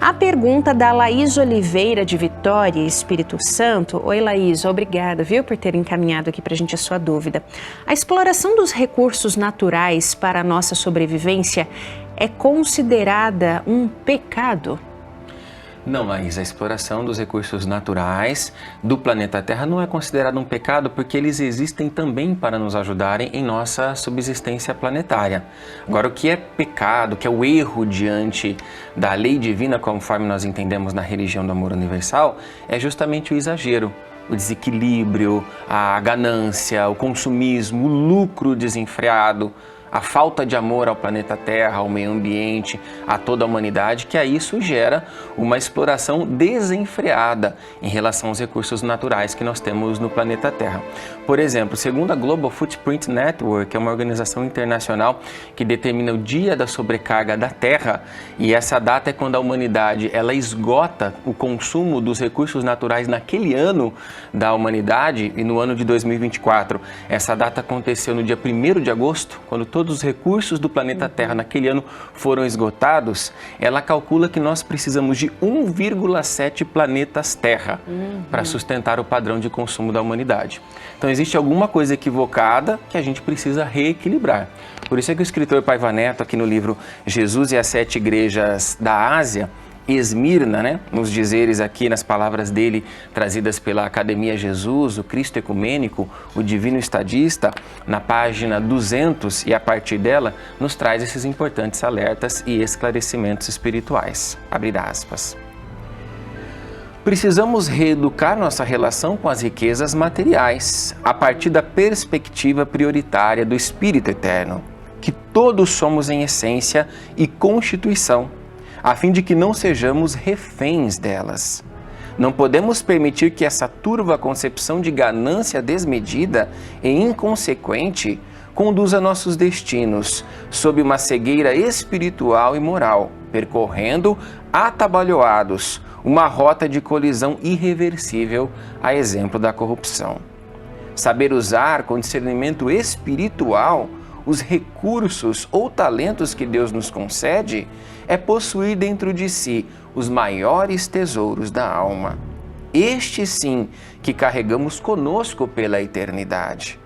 A pergunta da Laís Oliveira, de Vitória, Espírito Santo. Oi, Laís, obrigada, viu, por ter encaminhado aqui para a gente a sua dúvida. A exploração dos recursos naturais para a nossa sobrevivência é considerada um pecado? Não, Laís, a exploração dos recursos naturais do planeta Terra não é considerada um pecado porque eles existem também para nos ajudarem em nossa subsistência planetária. Agora, o que é pecado, o que é o erro diante da lei divina, conforme nós entendemos na religião do amor universal, é justamente o exagero, o desequilíbrio, a ganância, o consumismo, o lucro desenfreado, a falta de amor ao planeta Terra, ao meio ambiente, a toda a humanidade, que aí isso gera uma exploração desenfreada em relação aos recursos naturais que nós temos no planeta Terra. Por exemplo, segundo a Global Footprint Network, que é uma organização internacional que determina o dia da sobrecarga da Terra, e essa data é quando a humanidade ela esgota o consumo dos recursos naturais naquele ano da humanidade, e no ano de 2024, essa data aconteceu no dia 1º de agosto, quando todos os recursos do planeta Terra naquele ano foram esgotados. Ela calcula que nós precisamos de 1,7 planetas Terra para sustentar o padrão de consumo da humanidade. Então existe alguma coisa equivocada que a gente precisa reequilibrar. Por isso é que o escritor Paiva Neto, aqui no livro Jesus e as 7 Igrejas da Ásia, Esmirna, nos dizeres aqui, nas palavras dele, trazidas pela Academia Jesus, o Cristo Ecumênico, o Divino Estadista, na página 200, e a partir dela, nos traz esses importantes alertas e esclarecimentos espirituais. Abre aspas. Precisamos reeducar nossa relação com as riquezas materiais, a partir da perspectiva prioritária do Espírito Eterno, que todos somos em essência e constituição, a fim de que não sejamos reféns delas. Não podemos permitir que essa turva concepção de ganância desmedida e inconsequente conduza nossos destinos sob uma cegueira espiritual e moral, percorrendo, atabalhoados, uma rota de colisão irreversível, a exemplo da corrupção. Saber usar com discernimento espiritual os recursos ou talentos que Deus nos concede é possuir dentro de si os maiores tesouros da alma. Este sim que carregamos conosco pela eternidade.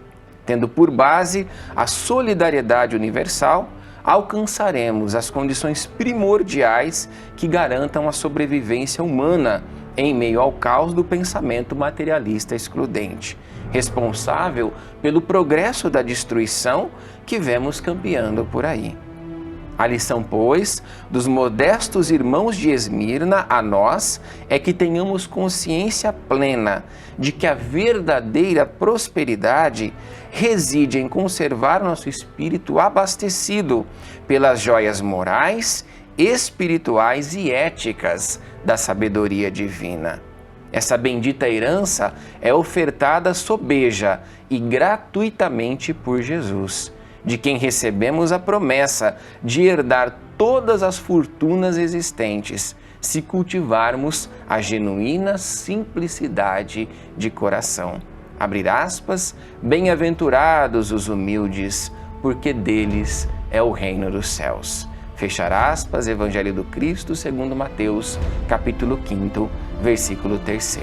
Tendo por base a solidariedade universal, alcançaremos as condições primordiais que garantam a sobrevivência humana em meio ao caos do pensamento materialista excludente, responsável pelo progresso da destruição que vemos campeando por aí. A lição, pois, dos modestos irmãos de Esmirna a nós é que tenhamos consciência plena de que a verdadeira prosperidade reside em conservar nosso espírito abastecido pelas joias morais, espirituais e éticas da sabedoria divina. Essa bendita herança é ofertada sobeja e gratuitamente por Jesus, de quem recebemos a promessa de herdar todas as fortunas existentes, se cultivarmos a genuína simplicidade de coração. Abre aspas, bem-aventurados os humildes, porque deles é o reino dos céus. Fechar aspas, Evangelho do Cristo segundo Mateus, capítulo 5, versículo 3.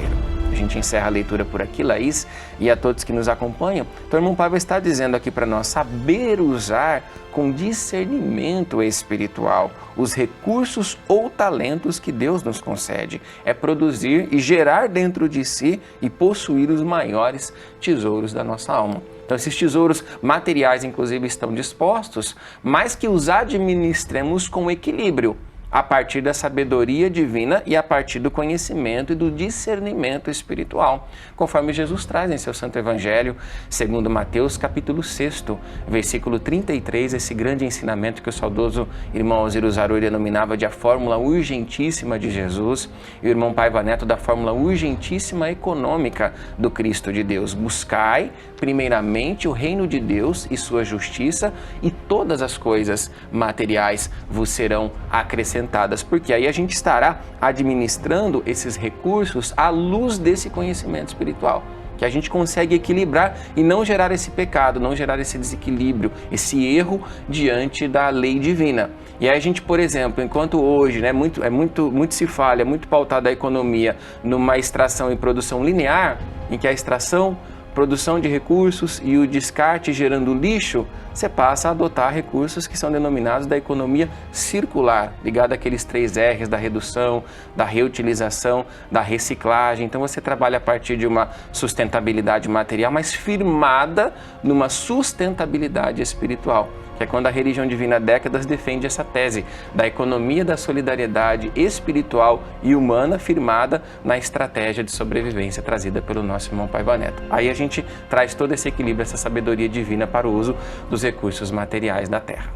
A gente encerra a leitura por aqui, Laís, e a todos que nos acompanham. Então, o irmão Paiva está dizendo aqui para nós saber usar com discernimento espiritual os recursos ou talentos que Deus nos concede. É produzir e gerar dentro de si e possuir os maiores tesouros da nossa alma. Então, esses tesouros materiais, inclusive, estão dispostos, mas que os administremos com equilíbrio, a partir da sabedoria divina e a partir do conhecimento e do discernimento espiritual, conforme Jesus traz em seu Santo Evangelho, segundo Mateus, capítulo 6, versículo 33, esse grande ensinamento que o saudoso irmão Alziro Zarui denominava de a fórmula urgentíssima de Jesus, e o irmão Paiva Neto da fórmula urgentíssima econômica do Cristo de Deus. Buscai, primeiramente, o reino de Deus e sua justiça, e todas as coisas materiais vos serão acrescentadas, porque aí a gente estará administrando esses recursos à luz desse conhecimento espiritual, que a gente consegue equilibrar e não gerar esse pecado, não gerar esse desequilíbrio, esse erro diante da lei divina. E aí a gente, por exemplo, enquanto hoje, né, muito se fala, é muito pautada a economia numa extração e produção linear, em que a extração, produção de recursos e o descarte gerando lixo, você passa a adotar recursos que são denominados da economia circular, ligado àqueles 3 R's da redução, da reutilização, da reciclagem. Então você trabalha a partir de uma sustentabilidade material, mas firmada numa sustentabilidade espiritual, que é quando a religião divina há décadas defende essa tese da economia da solidariedade espiritual e humana firmada na estratégia de sobrevivência trazida pelo nosso irmão Paiva Neto. Aí a gente traz todo esse equilíbrio, essa sabedoria divina para o uso dos recursos materiais da Terra.